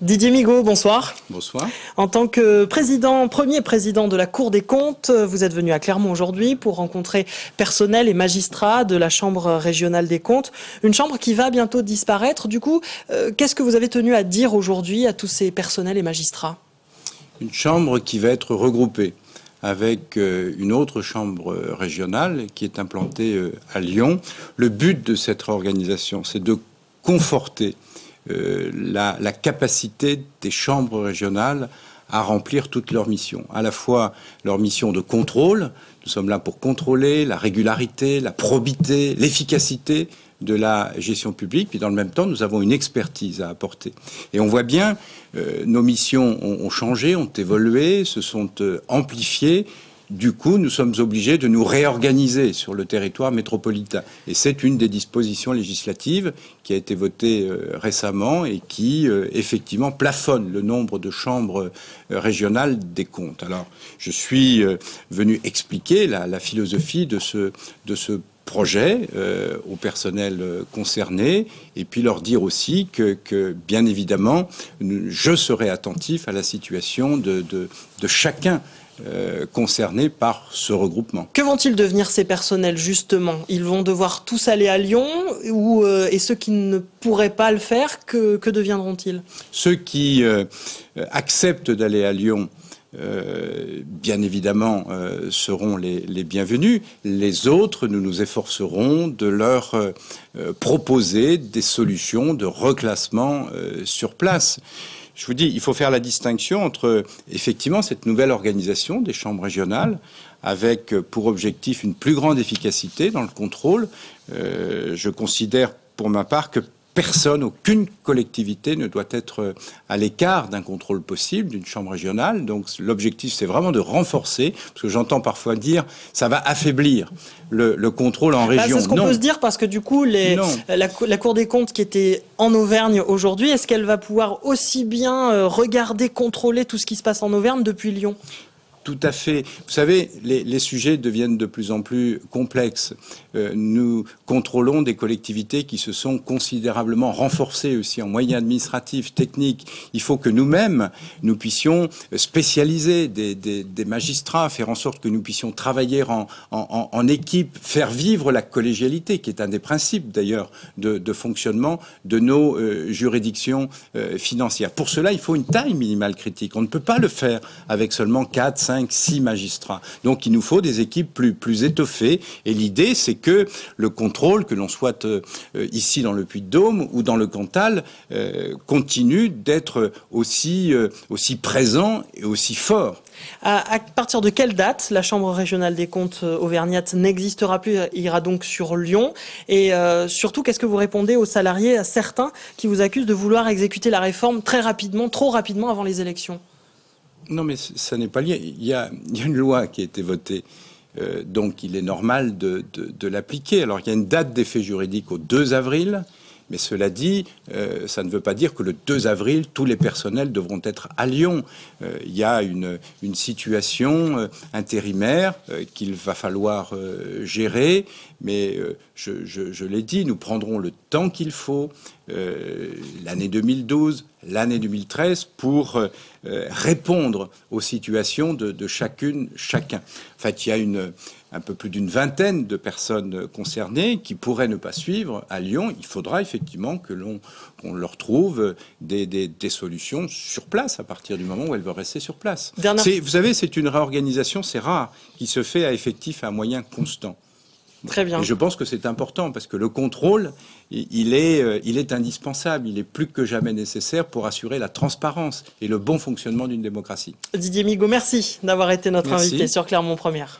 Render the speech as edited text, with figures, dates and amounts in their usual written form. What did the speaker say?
Didier Migaud, bonsoir. Bonsoir. En tant que premier président de la Cour des comptes, vous êtes venu à Clermont aujourd'hui pour rencontrer personnel et magistrats de la Chambre régionale des comptes. Une chambre qui va bientôt disparaître. Du coup, qu'est-ce que vous avez tenu à dire aujourd'hui à tous ces personnels et magistrats? Une chambre qui va être regroupée avec une autre chambre régionale qui est implantée à Lyon. Le but de cette réorganisation, c'est de conforter la capacité des chambres régionales à remplir toutes leurs missions. À la fois leur mission de contrôle, nous sommes là pour contrôler la régularité, la probité, l'efficacité de la gestion publique, puis dans le même temps, nous avons une expertise à apporter. Et on voit bien, nos missions ont changé, ont évolué, se sont amplifiées. Du coup, nous sommes obligés de nous réorganiser sur le territoire métropolitain. Et c'est une des dispositions législatives qui a été votée récemment et qui, effectivement, plafonne le nombre de chambres régionales des comptes. Alors, je suis venu expliquer la philosophie de ce projet au personnel concerné et puis leur dire aussi que bien évidemment, je serai attentif à la situation de chacun concernés par ce regroupement. Que vont-ils devenir ces personnels justement? Ils vont devoir tous aller à Lyon et ceux qui ne pourraient pas le faire, que deviendront-ils? Ceux qui acceptent d'aller à Lyon, bien évidemment, seront les bienvenus. Les autres, nous nous efforcerons de leur proposer des solutions de reclassement sur place. Je vous dis, il faut faire la distinction entre, effectivement, cette nouvelle organisation des chambres régionales, avec pour objectif une plus grande efficacité dans le contrôle. Je considère, pour ma part, que personne, aucune collectivité ne doit être à l'écart d'un contrôle possible d'une chambre régionale. Donc l'objectif, c'est vraiment de renforcer, parce que j'entends parfois dire ça va affaiblir le contrôle en région. C'est ce qu'on peut se dire, parce que du coup, la Cour des comptes qui était en Auvergne aujourd'hui, est-ce qu'elle va pouvoir aussi bien regarder, contrôler tout ce qui se passe en Auvergne depuis Lyon ? Tout à fait. Vous savez, les sujets deviennent de plus en plus complexes. Nous contrôlons des collectivités qui se sont considérablement renforcées aussi en moyens administratifs, techniques. Il faut que nous-mêmes, nous puissions spécialiser des magistrats, faire en sorte que nous puissions travailler en équipe, faire vivre la collégialité, qui est un des principes d'ailleurs de fonctionnement de nos juridictions financières. Pour cela, il faut une taille minimale critique. On ne peut pas le faire avec seulement 4, 5, 6 magistrats. Donc il nous faut des équipes plus étoffées. Et l'idée, c'est que le contrôle, que l'on soit ici dans le Puy-de-Dôme ou dans le Cantal, continue d'être aussi présent et aussi fort. À partir de quelle date la Chambre régionale des comptes auvergnate n'existera plus, ira donc sur Lyon? Et surtout, qu'est-ce que vous répondez aux salariés, à certains qui vous accusent de vouloir exécuter la réforme très rapidement, trop rapidement avant les élections? Non, mais ça n'est pas lié. Il y a une loi qui a été votée, donc il est normal de l'appliquer. Alors, il y a une date d'effet juridique au 2 avril, mais cela dit, ça ne veut pas dire que le 2 avril, tous les personnels devront être à Lyon. Il y a une situation intérimaire qu'il va falloir gérer, mais je l'ai dit, nous prendrons le temps qu'il faut, l'année 2012, l'année 2013, pour répondre aux situations de chacun. En fait, il y a un peu plus d'une vingtaine de personnes concernées qui pourraient ne pas suivre à Lyon. Il faudra effectivement qu'on leur trouve des solutions sur place à partir du moment où elles veulent rester sur place. Vous savez, c'est une réorganisation, c'est rare, qui se fait à effectif et à moyens constants. Très bien. Et je pense que c'est important parce que le contrôle, il est indispensable, il est plus que jamais nécessaire pour assurer la transparence et le bon fonctionnement d'une démocratie. Didier Migaud, merci d'avoir été notre invité sur Clermont Première.